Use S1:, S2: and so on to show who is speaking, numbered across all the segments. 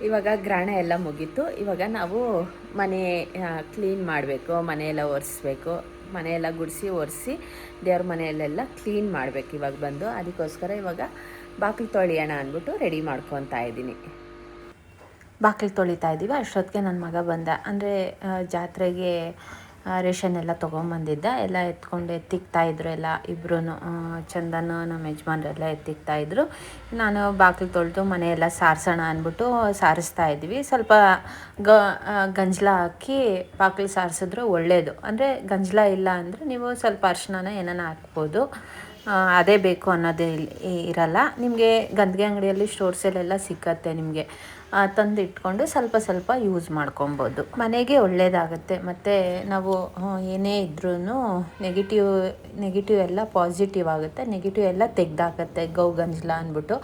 S1: ಇವಾಗ ಗ್ರಹಣ ಎಲ್ಲ ಮುಗೀತು. ಇವಾಗ ನಾವು ಮನೆ ಕ್ಲೀನ್ ಮಾಡಬೇಕು, ಮನೆಯೆಲ್ಲ ಒರೆಸ್ಬೇಕು. ಮನೆಯೆಲ್ಲ ಗುಡಿಸಿ ಒರೆಸಿ ದೇವ್ರ ಮನೆಯಲ್ಲೆಲ್ಲ ಕ್ಲೀನ್ ಮಾಡಬೇಕು ಇವಾಗ ಬಂದು. ಅದಕ್ಕೋಸ್ಕರ ಇವಾಗ ಬಾಗಿಲು ತೊಳಿಯೋಣ ಅಂದ್ಬಿಟ್ಟು ರೆಡಿ ಮಾಡ್ಕೊತಾ ಇದ್ದೀನಿ. ಬಾಗಿಲು ತೊಳಿತಾ ಇದ್ದೀವಿ. ಅಷ್ಟೊತ್ತಿಗೆ ನನ್ನ ಮಗ ಬಂದ. ಅಂದರೆ ಜಾತ್ರೆಗೆ ರೇಷನ್ ಎಲ್ಲ ತೊಗೊಂಬಂದಿದ್ದ. ಎಲ್ಲ ಎತ್ತಿಕ್ತಾಯಿದ್ರು ಎಲ್ಲ ಇಬ್ಬರೂ. ಚಂದನ್ ನಮ್ಮ ಯಜಮಾನ್ರೆಲ್ಲ ಎತ್ತಿಕ್ತಾಯಿದ್ರು. ನಾನು ಬಾಗಿಲು ತೊಳೆದು ಮನೆಯೆಲ್ಲ ಸಾರಿಸೋಣ ಅಂದ್ಬಿಟ್ಟು ಸಾರಿಸ್ತಾ ಇದ್ವಿ. ಸ್ವಲ್ಪ ಗಂಜಲ ಹಾಕಿ ಬಾಗಿಲು ಸಾರಿಸಿದ್ರೆ ಒಳ್ಳೆಯದು. ಅಂದರೆ ಗಂಜಲ ಇಲ್ಲ ಅಂದರೆ ನೀವು ಸ್ವಲ್ಪ ಅರಿಶಿನ ಏನಾನ ಹಾಕ್ಬೋದು. ಅದೇ ಬೇಕು ಅನ್ನೋದೇ ಇರಲ್ಲ. ನಿಮಗೆ ಗಂಧಿಗೆ ಅಂಗಡಿಯಲ್ಲಿ ಸ್ಟೋರ್ಸಲ್ಲೆಲ್ಲ ಸಿಕ್ಕತ್ತೆ. ನಿಮಗೆ ತಂದು ಇಟ್ಕೊಂಡು ಸ್ವಲ್ಪ ಸ್ವಲ್ಪ ಯೂಸ್ ಮಾಡ್ಕೊಬೋದು. ಮನೆಗೆ ಒಳ್ಳೆಯದಾಗುತ್ತೆ. ಮತ್ತು ನಾವು ಏನೇ ಇದ್ರೂ ನೆಗೆಟಿವ್ ಎಲ್ಲ ಪಾಸಿಟಿವ್ ಆಗುತ್ತೆ, ನೆಗೆಟಿವ್ ಎಲ್ಲ ತೆಗ್ದಾಕತ್ತೆ ಗಂಜಲ ಅಂದ್ಬಿಟ್ಟು.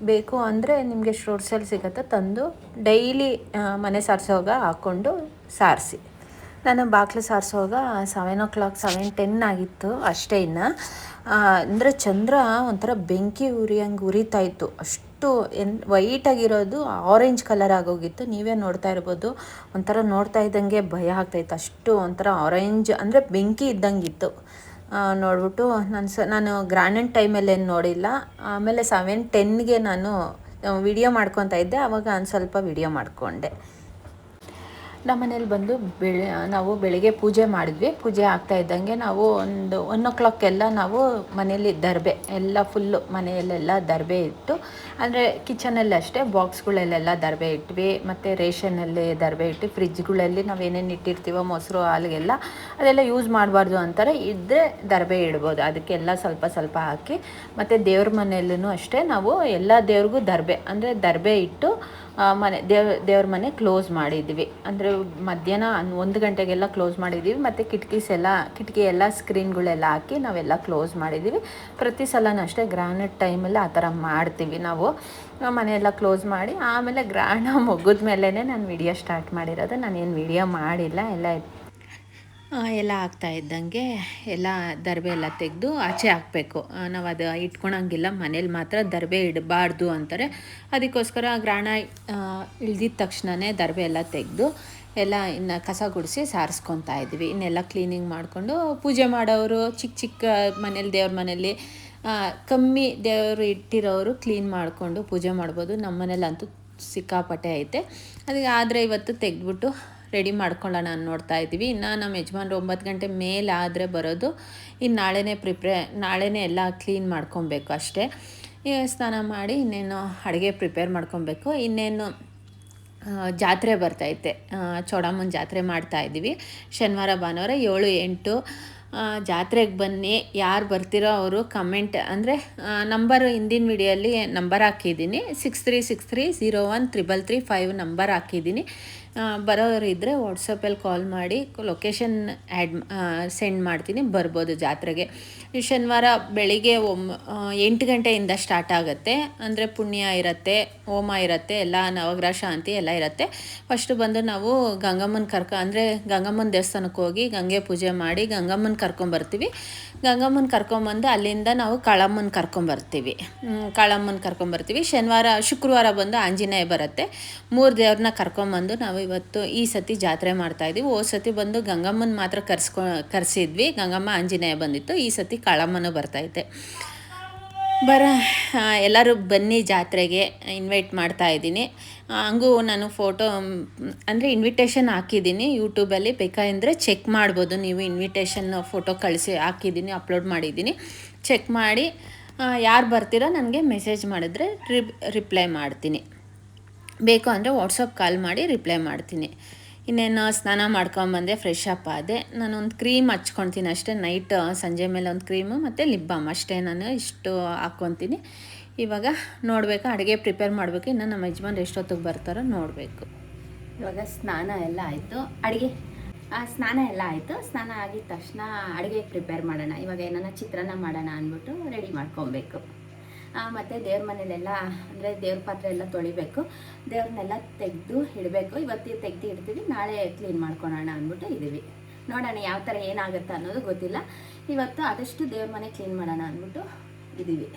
S1: ಬೇಕು ಅಂದರೆ ನಿಮಗೆ ಸ್ಟೋರ್ಸಲ್ಲಿ ಸಿಗುತ್ತೆ, ತಂದು ಡೈಲಿ ಮನೆ ಸಾರಿಸೋವಾಗ ಹಾಕ್ಕೊಂಡು ಸಾರಿಸಿ. ನಾನು ಬಾಗಿಲು ಸಾರಿಸೋವಾಗ 7:00 7:10 ಆಗಿತ್ತು ಅಷ್ಟೇ. ಇನ್ನು ಅಂದರೆ ಚಂದ್ರ ಒಂಥರ ಬೆಂಕಿ ಉರಿತಾಯಿತ್ತು. ಅಷ್ಟು ವೈಟಾಗಿರೋದು ಆರೆಂಜ್ ಕಲರ್ ಆಗೋಗಿತ್ತು. ನೀವೇ ನೋಡ್ತಾ ಇರ್ಬೋದು. ಒಂಥರ ನೋಡ್ತಾ ಇದ್ದಂಗೆ ಭಯ ಆಗ್ತಾಯಿತ್ತು. ಅಷ್ಟು ಒಂಥರ ಆರೆಂಜ್ ಅಂದರೆ ಬೆಂಕಿ ಇದ್ದಂಗಿತ್ತು. ನೋಡ್ಬಿಟ್ಟು ನಾನು ಗ್ರ್ಯಾಂಡ್ ಟೈಮಲ್ಲಿ ಏನು ನೋಡಿಲ್ಲ. ಆಮೇಲೆ 7:10ಗೆ ನಾನು ವಿಡಿಯೋ ಮಾಡ್ಕೊತಾ ಇದ್ದೆ. ಆವಾಗ ಒಂದು ಸ್ವಲ್ಪ ವಿಡಿಯೋ ಮಾಡಿಕೊಂಡೆ. ನಮ್ಮ ಮನೇಲಿ ಬಂದು ನಾವು ಬೆಳಗ್ಗೆ ಪೂಜೆ ಮಾಡಿದ್ವಿ. ಪೂಜೆ ಆಗ್ತಾ ಇದ್ದಂಗೆ ನಾವು ಒಂದು 1:00 ನಾವು ಮನೇಲಿ ದರ್ಬೆ ಎಲ್ಲ ಫುಲ್ಲು ಮನೆಯಲ್ಲೆಲ್ಲ ದರ್ಬೆ ಇಟ್ಟು, ಅಂದರೆ ಕಿಚನಲ್ಲಿ ಅಷ್ಟೇ ಬಾಕ್ಸ್ಗಳಲ್ಲೆಲ್ಲ ದರ್ಬೆ ಇಟ್ವಿ. ಮತ್ತು ರೇಷನಲ್ಲಿ ದರ್ಬೆ ಇಟ್ಟು, ಫ್ರಿಜ್ಗಳಲ್ಲಿ ನಾವು ಏನೇನು ಇಟ್ಟಿರ್ತೀವೋ ಮೊಸರು ಹಾಲಿಗೆಲ್ಲ ಅದೆಲ್ಲ ಯೂಸ್ ಮಾಡಬಾರ್ದು ಅಂತಾರೆ. ಇದ್ದರೆ ದರ್ಬೆ ಇಡ್ಬೋದು. ಅದಕ್ಕೆಲ್ಲ ಸ್ವಲ್ಪ ಸ್ವಲ್ಪ ಹಾಕಿ, ಮತ್ತು ದೇವ್ರ ಮನೆಯಲ್ಲೂ ಅಷ್ಟೇ ನಾವು ಎಲ್ಲ ದೇವ್ರಿಗೂ ದರ್ಬೆ ಅಂದರೆ ದರ್ಬೆ ಇಟ್ಟು ದೇವ್ರ ಮನೆ ಕ್ಲೋಸ್ ಮಾಡಿದ್ವಿ. ಅಂದರೆ ಮಧ್ಯಾಹ್ನ 1 ಗಂಟೆಗೆಲ್ಲ ಕ್ಲೋಸ್ ಮಾಡಿದ್ದೀವಿ. ಮತ್ತು ಕಿಟಕಿ ಎಲ್ಲ ಸ್ಕ್ರೀನ್ಗಳೆಲ್ಲ ಹಾಕಿ ನಾವೆಲ್ಲ ಕ್ಲೋಸ್ ಮಾಡಿದ್ದೀವಿ. ಪ್ರತಿ ಸಲನೂ ಅಷ್ಟೇ ಗ್ರ್ಯಾನೈಟ್ ಟೈಮಲ್ಲಿ ಆ ಥರ ಮಾಡ್ತೀವಿ ನಾವು. ಮನೆಯೆಲ್ಲ ಕ್ಲೋಸ್ ಮಾಡಿ ಆಮೇಲೆ ಗ್ರಹಣ ಮುಗಿದ ಮೇಲೇ ನಾನು ವಿಡಿಯೋ ಸ್ಟಾರ್ಟ್ ಮಾಡಿರೋದು. ನಾನೇನು ವಿಡಿಯೋ ಮಾಡಿಲ್ಲ. ಎಲ್ಲ ಆಗ್ತಾ ಇದ್ದಂಗೆ ಎಲ್ಲ ದರ್ಬೆ ಎಲ್ಲ ತೆಗೆದು ಆಚೆ ಹಾಕಬೇಕು. ನಾವು ಅದು ಇಟ್ಕೊಳಂಗಿಲ್ಲ, ಮನೇಲಿ ಮಾತ್ರ ದರ್ಬೆ ಇಡಬಾರ್ದು ಅಂತಾರೆ. ಅದಕ್ಕೋಸ್ಕರ ಗ್ರಹಣ ಇಳ್ದಿದ ತಕ್ಷಣವೇ ದರ್ಬೆ ಎಲ್ಲ ತೆಗೆದು ಎಲ್ಲ ಇನ್ನು ಕಸ ಗುಡಿಸಿ ಸಾರಿಸ್ಕೊತಾ ಇದ್ವಿ. ಇನ್ನೆಲ್ಲ ಕ್ಲೀನಿಂಗ್ ಮಾಡಿಕೊಂಡು ಪೂಜೆ ಮಾಡೋರು ಚಿಕ್ಕ ಮನೇಲಿ ದೇವ್ರ ಮನೇಲಿ ಕಮ್ಮಿ ದೇವರು ಇಟ್ಟಿರೋರು ಕ್ಲೀನ್ ಮಾಡಿಕೊಂಡು ಪೂಜೆ ಮಾಡ್ಬೋದು. ನಮ್ಮ ಮನೇಲಂತೂ ಸಿಕ್ಕಾಪಟ್ಟೆ ಐತೆ. ಅದಕ್ಕೆ ಆದರೆ ಇವತ್ತು ತೆಗೆದ್ಬಿಟ್ಟು ರೆಡಿ ಮಾಡ್ಕೊಳ್ಳೋಣ ನೋಡ್ತಾ ಇದ್ದೀವಿ. ಇನ್ನು ನಮ್ಮ ಯಜಮಾನ್ರು 9 ಗಂಟೆ ಮೇಲೆ ಆದರೆ ಬರೋದು. ಇನ್ನು ನಾಳೆನೇ ಎಲ್ಲ ಕ್ಲೀನ್ ಮಾಡ್ಕೊಬೇಕು ಅಷ್ಟೇ. ಸ್ನಾನ ಮಾಡಿ ಇನ್ನೇನು ಅಡುಗೆ ಪ್ರಿಪೇರ್ ಮಾಡ್ಕೊಬೇಕು. ಇನ್ನೇನು ಜಾತ್ರೆ ಬರ್ತೈತೆ, ಚೌಡಮ್ಮನ ಜಾತ್ರೆ ಮಾಡ್ತಾಯಿದ್ದೀವಿ. ಶನಿವಾರ ಭಾನುವಾರ 7, 8 ಜಾತ್ರೆಗೆ ಬನ್ನಿ. ಯಾರು ಬರ್ತಿರೋ ಅವರು ಕಮೆಂಟ್ ಅಂದರೆ ನಂಬರ್ ಹಿಂದಿನ ವಿಡಿಯೋಲ್ಲಿ ನಂಬರ್ ಹಾಕಿದ್ದೀನಿ. 6363013335 ನಂಬರ್ ಹಾಕಿದ್ದೀನಿ. ಬರೋರಿದ್ದರೆ ವಾಟ್ಸಪ್ಪಲ್ಲಿ ಕಾಲ್ ಮಾಡಿ ಲೊಕೇಶನ್ ಸೆಂಡ್ ಮಾಡ್ತೀನಿ, ಬರ್ಬೋದು ಜಾತ್ರೆಗೆ. ಶನಿವಾರ ಬೆಳಿಗ್ಗೆ 8 ಗಂಟೆಯಿಂದ ಸ್ಟಾರ್ಟ್ ಆಗುತ್ತೆ. ಅಂದರೆ ಪುಣ್ಯ ಇರುತ್ತೆ, ಹೋಮ ಇರುತ್ತೆ, ಎಲ್ಲ ನವಗ್ರಹ ಶಾಂತಿ ಎಲ್ಲ ಇರುತ್ತೆ. ಫಸ್ಟು ಬಂದು ನಾವು ಗಂಗಮ್ಮನ ದೇವಸ್ಥಾನಕ್ಕೆ ಹೋಗಿ ಗಂಗೆ ಪೂಜೆ ಮಾಡಿ ಗಂಗಮ್ಮನ ಕರ್ಕೊಂಬರ್ತೀವಿ. ಗಂಗಮ್ಮನ ಕರ್ಕೊಂಬಂದು ಅಲ್ಲಿಂದ ನಾವು ಕಾಳಮ್ಮನ ಕರ್ಕೊಂಬರ್ತೀವಿ. ಶುಕ್ರವಾರ ಬಂದು ಆಂಜನೇಯ ಬರುತ್ತೆ. 3 ದೇವ್ರನ್ನ ಕರ್ಕೊಂಬಂದು ನಾವು ಈ ಸತಿ ಜಾತ್ರೆ ಮಾಡ್ತಾಯಿದ್ದೀವಿ. ಹೋದ ಸತಿ ಬಂದು ಗಂಗಮ್ಮನ ಮಾತ್ರ ಕರೆಸಿದ್ವಿ. ಗಂಗಮ್ಮ ಆಂಜನೇಯ ಬಂದಿತ್ತು. ಈ ಸತಿ ಕಾಳಮ್ಮನೂ ಬರ್ತೈತೆ. ಎಲ್ಲರೂ ಬನ್ನಿ ಜಾತ್ರೆಗೆ, ಇನ್ವೈಟ್ ಮಾಡ್ತಾಯಿದ್ದೀನಿ. ಹಂಗೂ ನಾನು ಫೋಟೋ ಅಂದರೆ ಇನ್ವಿಟೇಷನ್ ಹಾಕಿದ್ದೀನಿ ಯೂಟ್ಯೂಬಲ್ಲಿ. ಬೇಕಾದರೆ ಚೆಕ್ ಮಾಡ್ಬೋದು ನೀವು. ಇನ್ವಿಟೇಷನ್ ಫೋಟೋ ಹಾಕಿದ್ದೀನಿ, ಅಪ್ಲೋಡ್ ಮಾಡಿದ್ದೀನಿ. ಚೆಕ್ ಮಾಡಿ ಯಾರು ಬರ್ತೀರೋ ನನಗೆ ಮೆಸೇಜ್ ಮಾಡಿದ್ರೆ ರಿಪ್ಲೈ ಮಾಡ್ತೀನಿ. ಬೇಕು ಅಂದರೆ ವಾಟ್ಸಪ್ ಕಾಲ್ ಮಾಡಿ ರಿಪ್ಲೈ ಮಾಡ್ತೀನಿ. ಇನ್ನೇನು ಸ್ನಾನ ಮಾಡ್ಕೊಂಬಂದೆ, ಫ್ರೆಶ್ ಅಪ್ ಆದೆ. ನಾನೊಂದು ಕ್ರೀಮ್ ಹಚ್ಕೊತೀನಿ ಅಷ್ಟೇ. ನೈಟ್ ಸಂಜೆ ಮೇಲೆ ಒಂದು ಕ್ರೀಮು ಮತ್ತು ಲಿಪ್ ಬಾಮ್ ಅಷ್ಟೇ. ನಾನು ಇಷ್ಟು ಹಾಕ್ಕೊತೀನಿ. ಇವಾಗ ನೋಡಬೇಕು, ಅಡುಗೆ ಪ್ರಿಪೇರ್ ಮಾಡಬೇಕು. ಇನ್ನು ನಮ್ಮ ಯಜಮಾನ್ರು ಎಷ್ಟೊತ್ತಿಗೆ ಬರ್ತಾರೋ ನೋಡಬೇಕು. ಇವಾಗ ಸ್ನಾನ ಎಲ್ಲ ಆಯಿತು. ಸ್ನಾನ ಆಗಿದ ತಕ್ಷಣ ಅಡುಗೆ ಪ್ರಿಪೇರ್ ಮಾಡೋಣ. ಇವಾಗ ಏನಾನ ಚಿತ್ರಾನ್ನ ಮಾಡೋಣ ಅಂದ್ಬಿಟ್ಟು ರೆಡಿ ಮಾಡ್ಕೊಬೇಕು. ಮತ್ತು ದೇವ್ರ ಮನೇಲೆಲ್ಲ ಅಂದರೆ ದೇವ್ರ ಪಾತ್ರೆ ಎಲ್ಲ ತೊಳಿಬೇಕು. ದೇವ್ರನ್ನೆಲ್ಲ ತೆಗೆದು ಇಡಬೇಕು. ಇವತ್ತು ತೆಗೆದು ಇಡ್ತೀವಿ, ನಾಳೆ ಕ್ಲೀನ್ ಮಾಡ್ಕೊಳೋಣ ಅಂದ್ಬಿಟ್ಟು ಇದ್ದೀವಿ. ನೋಡೋಣ ಯಾವ ಥರ ಏನಾಗುತ್ತೆ ಅನ್ನೋದು ಗೊತ್ತಿಲ್ಲ. ಇವತ್ತು ಆದಷ್ಟು ದೇವ್ರ ಮನೆ ಕ್ಲೀನ್ ಮಾಡೋಣ ಅಂದ್ಬಿಟ್ಟು ಇದ್ದೀವಿ.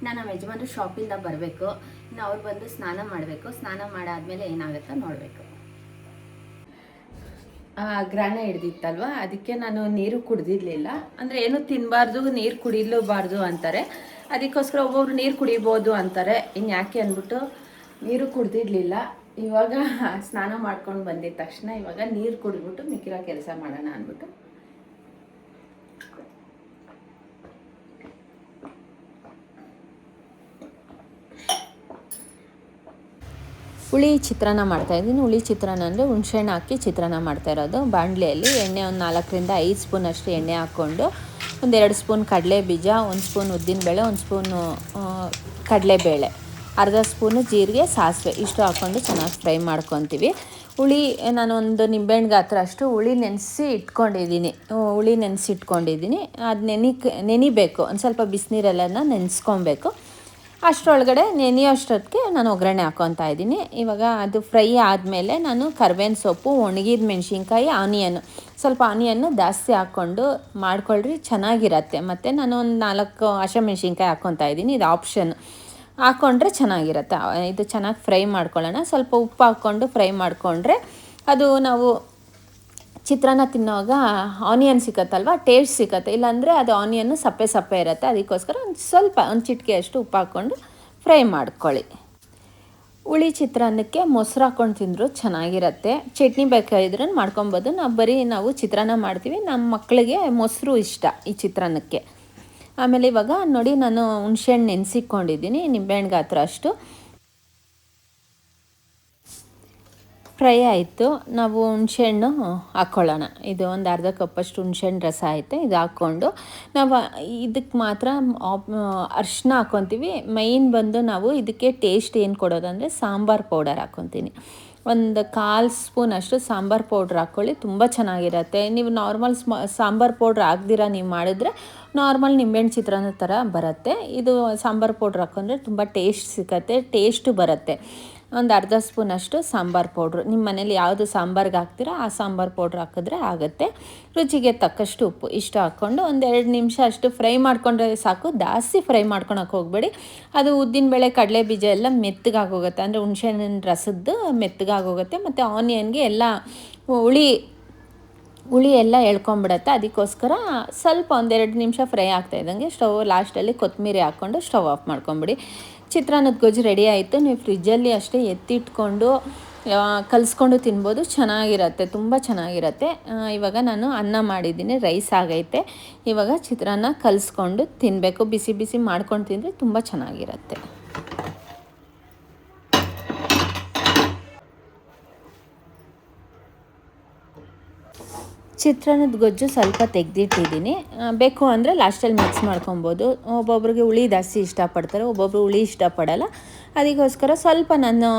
S2: ನಾನು ನಮ್ಮ ಯಜಮಾನ್ರು ಶಾಪಿಂದ ಬರಬೇಕು. ಇನ್ನು ಅವ್ರು ಬಂದು ಸ್ನಾನ ಮಾಡಬೇಕು. ಸ್ನಾನ ಮಾಡಾದ್ಮೇಲೆ ಏನಾಗುತ್ತೋ ನೋಡಬೇಕು.
S1: ಗ್ರಾಣ ಹಿಡ್ದಿತ್ತಲ್ವ, ಅದಕ್ಕೆ ನಾನು ನೀರು ಕುಡ್ದಿರ್ಲಿಲ್ಲ. ಅಂದರೆ ಏನು ತಿನ್ನಬಾರ್ದು, ನೀರು ಕುಡಿಲೂಬಾರ್ದು ಅಂತಾರೆ. ಅದಕ್ಕೋಸ್ಕರ ಒಬ್ಬೊಬ್ರು ನೀರು ಕುಡಿಬೋದು ಅಂತಾರೆ. ಇನ್ನು ಯಾಕೆ ಅಂದ್ಬಿಟ್ಟು ನೀರು ಕುಡ್ದಿರ್ಲಿಲ್ಲ. ಇವಾಗ ಸ್ನಾನ ಮಾಡ್ಕೊಂಡು ಬಂದಿದ್ದ ತಕ್ಷಣ ಇವಾಗ ನೀರು ಕುಡಿದ್ಬಿಟ್ಟು ಮಿಕ್ಕಿರೋ ಕೆಲಸ ಮಾಡೋಣ ಅಂದ್ಬಿಟ್ಟು ಹುಳಿ ಚಿತ್ರಾನ್ನ ಮಾಡ್ತಾಯಿದ್ದೀನಿ. ಹುಳಿ ಚಿತ್ರಾನ್ನ ಅಂದರೆ ಹುಣಸೆಹಣ್ಣು ಹಾಕಿ ಚಿತ್ರಾನ್ನ ಮಾಡ್ತಾ ಇರೋದು. ಬಾಣಲೆಯಲ್ಲಿ ಎಣ್ಣೆ ಒಂದು 4ರಿಂದ 5 ಸ್ಪೂನ್ ಅಷ್ಟು ಎಣ್ಣೆ ಹಾಕ್ಕೊಂಡು 1-2 ಸ್ಪೂನ್ ಕಡಲೆಬೀಜ, 1 ಸ್ಪೂನ್ ಉದ್ದಿನಬೇಳೆ, 1 ಸ್ಪೂನು ಕಡಲೆಬೇಳೆ, ಅರ್ಧ ಸ್ಪೂನು ಜೀರಿಗೆ, ಸಾಸಿವೆ ಇಷ್ಟು ಹಾಕ್ಕೊಂಡು ಚೆನ್ನಾಗಿ ಫ್ರೈ ಮಾಡ್ಕೊತೀವಿ. ಹುಳಿ ನಾನು ಒಂದು ನಿಂಬೆಹಣ್ಣು ಗಾತ್ರ ಅಷ್ಟು ಹುಳಿ ನೆನೆಸಿ ಇಟ್ಕೊಂಡಿದ್ದೀನಿ. ಅದು ನೆನಿಬೇಕು. ಒಂದು ಸ್ವಲ್ಪ ಬಿಸಿನೀರೆಲ್ಲ ನೆನೆಸ್ಕೊಬೇಕು. ಅಷ್ಟರೊಳಗಡೆ ನೆನೆಯೋಷ್ಟೊತ್ತಿಗೆ ನಾನು ಒಗ್ಗರಣೆ ಹಾಕ್ಕೊತಾ ಇದ್ದೀನಿ. ಇವಾಗ ಅದು ಫ್ರೈ ಆದಮೇಲೆ ನಾನು ಕರ್ಬೇವಿನ ಸೊಪ್ಪು, ಒಣಗಿದ ಮೆಣಸಿನ್ಕಾಯಿ, ಸ್ವಲ್ಪ ಆನಿಯನ್ನು ಜಾಸ್ತಿ ಹಾಕ್ಕೊಂಡು ಮಾಡ್ಕೊಳ್ರಿ, ಚೆನ್ನಾಗಿರತ್ತೆ. ಮತ್ತು ನಾನು ಒಂದು 4 ಹಸಿಮೆಣ್ಸಿನ್ಕಾಯಿ ಹಾಕ್ಕೊತಾ ಇದ್ದೀನಿ. ಇದು ಆಪ್ಷನ್, ಹಾಕ್ಕೊಂಡ್ರೆ ಚೆನ್ನಾಗಿರುತ್ತೆ. ಇದು ಚೆನ್ನಾಗಿ ಫ್ರೈ ಮಾಡ್ಕೊಳ್ಳೋಣ. ಸ್ವಲ್ಪ ಉಪ್ಪು ಹಾಕ್ಕೊಂಡು ಫ್ರೈ ಮಾಡಿಕೊಂಡ್ರೆ ಅದು ನಾವು ಚಿತ್ರಾನ್ನ ತಿನ್ನೋವಾಗ ಆನಿಯನ್ ಸಿಕ್ಕತ್ತಲ್ವ, ಟೇಸ್ಟ್ ಸಿಕ್ಕತ್ತೆ. ಇಲ್ಲಾಂದರೆ ಅದು ಆನಿಯನ್ನು ಸಪ್ಪೆ ಇರುತ್ತೆ. ಅದಕ್ಕೋಸ್ಕರ ಒಂದು ಚಿಟಿಕೆ ಅಷ್ಟು ಉಪ್ಪು ಹಾಕ್ಕೊಂಡು ಫ್ರೈ ಮಾಡ್ಕೊಳ್ಳಿ. ಹುಳಿ ಚಿತ್ರಾನ್ನಕ್ಕೆ ಮೊಸರು ಹಾಕ್ಕೊಂಡು ತಿಂದರೂ ಚೆನ್ನಾಗಿರುತ್ತೆ. ಚಟ್ನಿ ಬೇಕಾಗಿದ್ರೆ ಮಾಡ್ಕೊಬೋದು. ನಾವು ಚಿತ್ರಾನ್ನ ಮಾಡ್ತೀವಿ. ನಮ್ಮ ಮಕ್ಕಳಿಗೆ ಮೊಸರು ಇಷ್ಟ ಈ ಚಿತ್ರಾನ್ನಕ್ಕೆ. ಆಮೇಲೆ ಇವಾಗ ನೋಡಿ, ನಾನು ಹುಣಸೆಹಣ್ಣು ನೆನೆಸಿಕೊಂಡಿದ್ದೀನಿ, ನಿಂಬೆಹಣ್ಣು ಗಾತ್ರ ಅಷ್ಟು. ಫ್ರೈ ಆಯಿತು. ನಾವು ಹುಣಸೆಹಣ್ಣು ಹಾಕ್ಕೊಳ್ಳೋಣ. ಇದು ಒಂದು ಅರ್ಧ ಕಪ್ಪಷ್ಟು ಹುಣಸೆಹಣ್ಣು ರಸ ಐತೆ. ಇದು ಹಾಕ್ಕೊಂಡು ನಾವು ಇದಕ್ಕೆ ಮಾತ್ರ ಅರಿಶಿನ ಹಾಕ್ಕೊತೀವಿ. ಮೈನ್ ಬಂದು ನಾವು ಇದಕ್ಕೆ ಟೇಸ್ಟ್ ಏನು ಕೊಡೋದಂದರೆ ಸಾಂಬಾರು ಪೌಡರ್ ಹಾಕ್ಕೊತೀನಿ. ಒಂದು 1/4 ಸ್ಪೂನ್ ಅಷ್ಟು ಸಾಂಬಾರು ಪೌಡ್ರ್ ಹಾಕ್ಕೊಳ್ಳಿ, ತುಂಬ ಚೆನ್ನಾಗಿರುತ್ತೆ. ನೀವು ನಾರ್ಮಲ್ ಸಾಂಬಾರು ಪೌಡ್ರ್ ಹಾಕ್ದಿರ ನೀವು ಮಾಡಿದ್ರೆ ನಾರ್ಮಲ್ ನಿಂಬೆಹಣ್ಣು ಚಿತ್ರಾನ್ನ ಥರ ಬರುತ್ತೆ. ಇದು ಸಾಂಬಾರು ಪೌಡ್ರ್ ಹಾಕ್ಕೊಂಡ್ರೆ ತುಂಬ ಟೇಸ್ಟ್ ಸಿಕ್ಕತ್ತೆ, ಟೇಸ್ಟು ಬರುತ್ತೆ. ಒಂದು ಅರ್ಧ ಸ್ಪೂನಷ್ಟು ಸಾಂಬಾರು ಪೌಡ್ರು, ನಿಮ್ಮ ಮನೇಲಿ ಯಾವುದು ಸಾಂಬಾರ್ಗೆ ಹಾಕ್ತೀರೋ ಆ ಸಾಂಬಾರು ಪೌಡ್ರ್ ಹಾಕಿದ್ರೆ ಆಗುತ್ತೆ. ರುಚಿಗೆ ತಕ್ಕಷ್ಟು ಉಪ್ಪು ಇಷ್ಟು ಹಾಕ್ಕೊಂಡು 1-2 ನಿಮಿಷ ಅಷ್ಟು ಫ್ರೈ ಮಾಡಿಕೊಂಡ್ರೆ ಸಾಕು. ಜಾಸ್ತಿ ಫ್ರೈ ಮಾಡ್ಕೊಳಕ್ಕೆ ಹೋಗಬೇಡಿ. ಅದು ಉದ್ದಿನಬೇಳೆ, ಕಡಲೆಬೀಜ ಎಲ್ಲ ಮೆತ್ತಗಾಗೋಗುತ್ತೆ. ಅಂದರೆ ಹುಣಸೆಹಣ್ಣಿನ ರಸದ್ದು ಮೆತ್ತಗಾಗೋಗುತ್ತೆ. ಮತ್ತು ಆನಿಯನ್ಗೆ ಎಲ್ಲ ಹುಳಿ ಎಲ್ಲ ಎಳ್ಕೊಂಬಿಡತ್ತೆ. ಅದಕ್ಕೋಸ್ಕರ ಸ್ವಲ್ಪ 1-2 ನಿಮಿಷ ಫ್ರೈ ಆಗ್ತಾಯಿದ್ದಂಗೆ ಸ್ಟವ್ ಲಾಸ್ಟಲ್ಲಿ ಕೊತ್ತಂಬರಿ ಹಾಕ್ಕೊಂಡು ಸ್ಟವ್ ಆಫ್ ಮಾಡ್ಕೊಂಬಿಡಿ. ಚಿತ್ರಾನ್ನದ ಗೊಜ್ಜು ರೆಡಿ ಆಯಿತು. ನೀವು ಫ್ರಿಜ್ಜಲ್ಲಿ ಅಷ್ಟೇ ಎತ್ತಿಟ್ಕೊಂಡು ಕಲಿಸ್ಕೊಂಡು ತಿನ್ಬೋದು, ಚೆನ್ನಾಗಿರುತ್ತೆ, ತುಂಬ ಚೆನ್ನಾಗಿರುತ್ತೆ. ಇವಾಗ ನಾನು ಅನ್ನ ಮಾಡಿದ್ದೀನಿ, ರೈಸ್ ಆಗೈತೆ. ಇವಾಗ ಚಿತ್ರಾನ್ನ ಕಲಿಸ್ಕೊಂಡು ತಿನ್ನಬೇಕು. ಬಿಸಿ ಬಿಸಿ ಮಾಡ್ಕೊಂಡು ತಿಂದರೆ ತುಂಬ ಚೆನ್ನಾಗಿರುತ್ತೆ. ಚಿತ್ರಾನ್ನದ ಗೊಜ್ಜು ಸ್ವಲ್ಪ ತೆಗೆದಿಟ್ಟಿದ್ದೀನಿ. ಬೇಕು ಅಂದರೆ ಲಾಸ್ಟಲ್ಲಿ ಮಿಕ್ಸ್ ಮಾಡ್ಕೊಬೋದು. ಒಬ್ಬೊಬ್ರಿಗೆ ಹುಳಿ ಜಾಸ್ತಿ ಇಷ್ಟಪಡ್ತಾರೆ, ಒಬ್ಬೊಬ್ರು ಹುಳಿ ಇಷ್ಟಪಡಲ್ಲ. ಅದಕ್ಕೋಸ್ಕರ ಸ್ವಲ್ಪ ನಾನು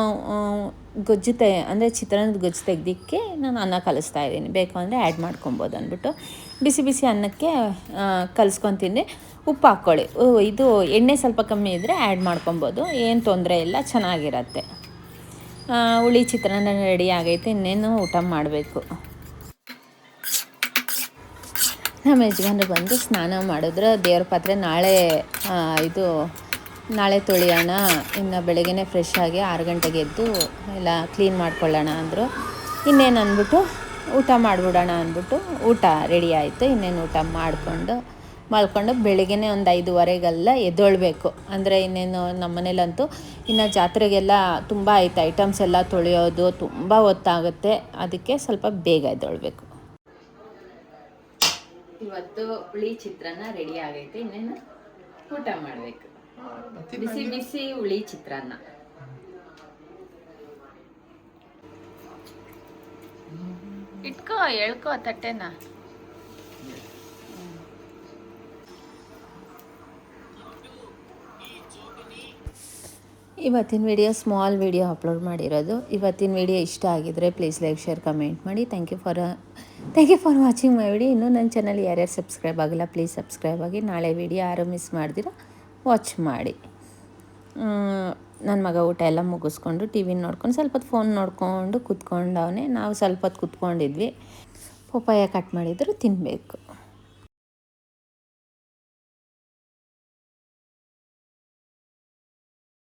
S1: ಅಂದರೆ ಚಿತ್ರಾನ್ನದ ಗೊಜ್ಜು ತೆಗ್ದಿಕ್ಕೆ ನಾನು ಅನ್ನ ಕಲಿಸ್ತಾ ಇದ್ದೀನಿ. ಬೇಕು ಅಂದರೆ ಆ್ಯಡ್ ಮಾಡ್ಕೊಬೋದು ಅಂದ್ಬಿಟ್ಟು ಬಿಸಿ ಬಿಸಿ ಅನ್ನಕ್ಕೆ ಕಲಿಸ್ಕೊತೀನಿ. ಉಪ್ಪು ಹಾಕ್ಕೊಳ್ಳಿ. ಇದು ಎಣ್ಣೆ ಸ್ವಲ್ಪ ಕಮ್ಮಿ ಇದ್ದರೆ ಆ್ಯಡ್ ಮಾಡ್ಕೊಬೋದು, ಏನು ತೊಂದರೆ ಇಲ್ಲ, ಚೆನ್ನಾಗಿರುತ್ತೆ. ಹುಳಿ ಚಿತ್ರಾನ್ನ ರೆಡಿ ಆಗೈತೆ. ಇನ್ನೇನು ಊಟ ಮಾಡಬೇಕು. ನಮ್ಮ ಯಜಮಾನ್ರು ಬಂದು ಸ್ನಾನ ಮಾಡಿದ್ರೆ ದೇವ್ರ ಪಾತ್ರೆ ನಾಳೆ ತೊಳೆಯೋಣ, ಇನ್ನು ಬೆಳಗ್ಗೆ ಫ್ರೆಶ್ ಆಗಿ 6 ಗಂಟೆಗೆ ಎದ್ದು ಎಲ್ಲ ಕ್ಲೀನ್ ಮಾಡ್ಕೊಳ್ಳೋಣ ಅಂದರು. ಇನ್ನೇನು ಅಂದ್ಬಿಟ್ಟು ಊಟ ಮಾಡಿಬಿಡೋಣ ಅಂದ್ಬಿಟ್ಟು ಊಟ ರೆಡಿ ಆಯಿತು. ಇನ್ನೇನು ಊಟ ಮಾಡ್ಕೊಂಡು ಬೆಳಗ್ಗೆ ಒಂದು 5:15 ಎದ್ದೊಳ್ಬೇಕು. ಅಂದರೆ ಇನ್ನೇನು ನಮ್ಮ ಮನೇಲಂತೂ ಇನ್ನು ಜಾತ್ರೆಗೆಲ್ಲ ತುಂಬ ಐತೆ, ಐಟಮ್ಸ್ ಎಲ್ಲ ತೊಳೆಯೋದು ತುಂಬ ಹೊತ್ತಾಗುತ್ತೆ. ಅದಕ್ಕೆ ಸ್ವಲ್ಪ ಬೇಗ ಎದ್ದೊಳ್ಬೇಕು. ಇವತ್ತು ಹುಳಿ ಚಿತ್ರಾನ್ನ ರೆಡಿ ಆಗೈತೆ. ಇನ್ನೇನು ಊಟ ಮಾಡಬೇಕು. ಬಿಸಿ ಬಿಸಿ ಹುಳಿ ಚಿತ್ರಾನ್ನ. ಎಳ್ಕೋ ತಟ್ಟೆನ. ಇವತ್ತಿನ ವಿಡಿಯೋ ಸ್ಮಾಲ್ ವಿಡಿಯೋ ಅಪ್ಲೋಡ್ ಮಾಡಿರೋದು. ಇವತ್ತಿನ ವಿಡಿಯೋ ಇಷ್ಟ ಆಗಿದ್ರೆ ಪ್ಲೀಸ್ ಲೈಕ್, ಶೇರ್, ಕಮೆಂಟ್ ಮಾಡಿ. Thank you for watching my video. ಇನ್ನೂ ನನ್ನ ಚಾನಲ್ ಯಾರ್ಯಾರು ಸಬ್ಸ್ಕ್ರೈಬ್ ಆಗಿಲ್ಲ ಪ್ಲೀಸ್ ಸಬ್ಸ್ಕ್ರೈಬ್ ಆಗಿ. ನಾಳೆ ವಿಡಿಯೋ ಯಾರು ಮಿಸ್ ಮಾಡ್ದಿರ ವಾಚ್ ಮಾಡಿ. ನನ್ನ ಮಗ ಊಟ ಎಲ್ಲ ಮುಗಿಸ್ಕೊಂಡು ಟಿ.ವಿ ನೋಡ್ಕೊಂಡು ಸ್ವಲ್ಪ ಹೊತ್ತು ಫೋನ್ ನೋಡ್ಕೊಂಡು ಕೂತ್ಕೊಂಡವನೇ. ನಾವು ಸ್ವಲ್ಪ ಹೊತ್ತು ಕೂತ್ಕೊಂಡಿದ್ವಿ. ಪಪ್ಪಾಯ ಕಟ್ ಮಾಡಿದ್ರು ತಿನ್ನಬೇಕು.